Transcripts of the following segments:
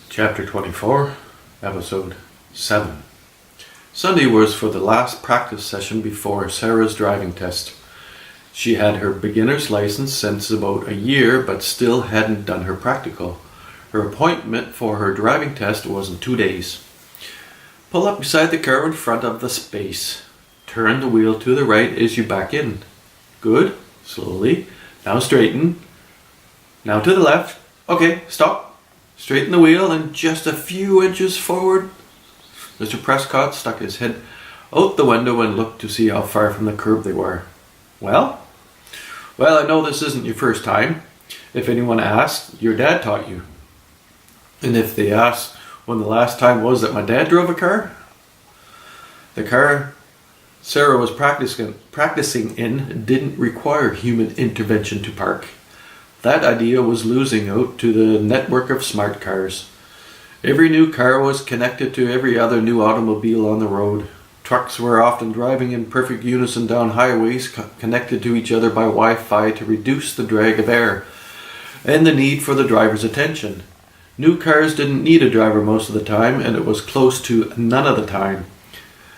Chapter 24, Episode 7. Sunday was for the last practice session before Sarah's driving test. She had her beginner's license since about a year, but still hadn't done her practical. Her appointment for her driving test was in 2 days. Pull up beside the car in front of the space. Turn the wheel to the right as you back in. Good. Slowly. Now straighten. Now to the left. Okay, stop. Straighten the wheel and just a few inches forward. Mr. Prescott stuck his head out the window and looked to see how far from the curb they were. Well, I know this isn't your first time. If anyone asked, your dad taught you. And if they asked when the last time was that my dad drove a car? The car Sarah was practicing in didn't require human intervention to park. That idea was losing out to the network of smart cars. Every new car was connected to every other new automobile on the road. Trucks were often driving in perfect unison down highways connected to each other by Wi-Fi to reduce the drag of air and the need for the driver's attention. New cars didn't need a driver most of the time, and it was close to none of the time.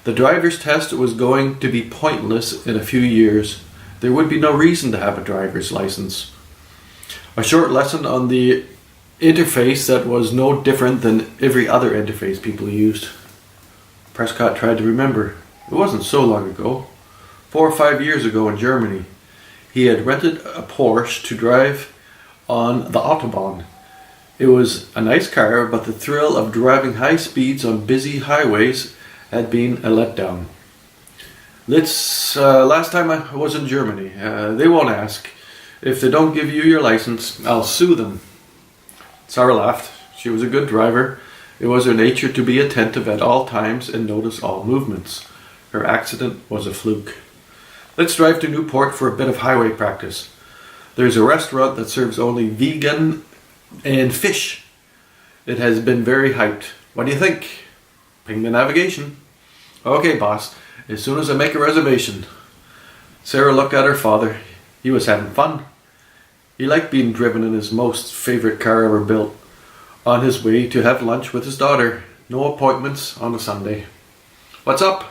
The driver's test was going to be pointless in a few years. There would be no reason to have a driver's license. A short lesson on the interface that was no different than every other interface people used. Prescott tried to remember. It wasn't so long ago. 4 or 5 years ago in Germany. He had rented a Porsche to drive on the Autobahn. It was a nice car, but the thrill of driving high speeds on busy highways had been a letdown. Last time I was in Germany. They won't ask. If they don't give you your license, I'll sue them. Zara laughed. She was a good driver. It was her nature to be attentive at all times and notice all movements. Her accident was a fluke. Let's drive to Newport for a bit of highway practice. There's a restaurant that serves only vegan and fish. It has been very hyped. What do you think? Ping the navigation. Okay, boss. As soon as I make a reservation. Sarah looked at her father. He was having fun. He liked being driven in his most favorite car ever built. On his way to have lunch with his daughter. No appointments on a Sunday. What's up?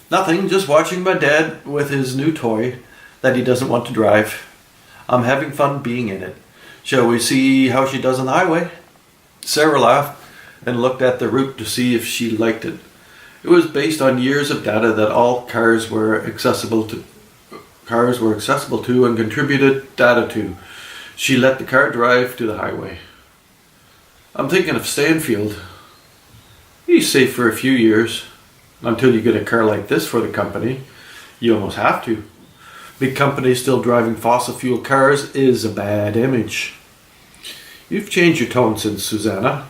Nothing, just watching my dad with his new toy that he doesn't want to drive. I'm having fun being in it. Shall we see how she does on the highway? Sarah laughed and looked at the route to see if she liked it. It was based on years of data that all cars were accessible to and contributed data to. She let the car drive to the highway. I'm thinking of Stanfield. He's safe for a few years, until you get a car like this for the company. You almost have to. Big companies still driving fossil fuel cars is a bad image. You've changed your tone since Susanna.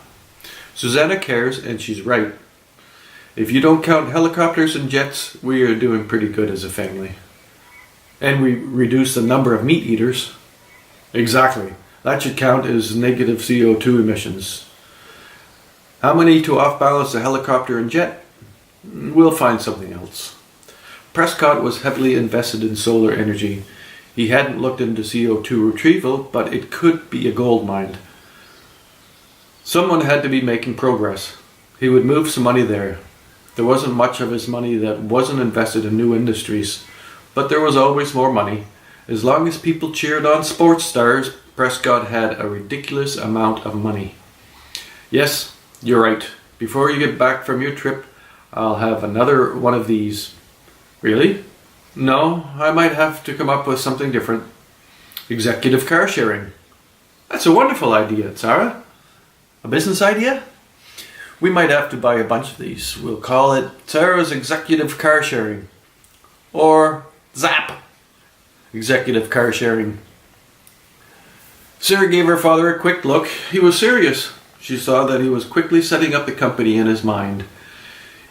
Susanna cares, and she's right. If you don't count helicopters and jets, we are doing pretty good as a family. And we reduce the number of meat eaters. Exactly. That should count as negative CO2 emissions. How many to off-balance a helicopter and jet? We'll find something else. Prescott was heavily invested in solar energy. He hadn't looked into CO2 retrieval, but it could be a gold mine. Someone had to be making progress. He would move some money there. There wasn't much of his money that wasn't invested in new industries. But there was always more money. As long as people cheered on sports stars, Prescott had a ridiculous amount of money. Yes, you're right. Before you get back from your trip, I'll have another one of these. Really? No, I might have to come up with something different. Executive car sharing. That's a wonderful idea, Zara. A business idea? We might have to buy a bunch of these. We'll call it Sarah's Executive Car Sharing. Or ZAP! Executive car sharing. Sarah gave her father a quick look. He was serious. She saw that he was quickly setting up the company in his mind.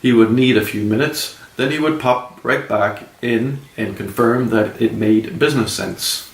He would need a few minutes, then he would pop right back in and confirm that it made business sense.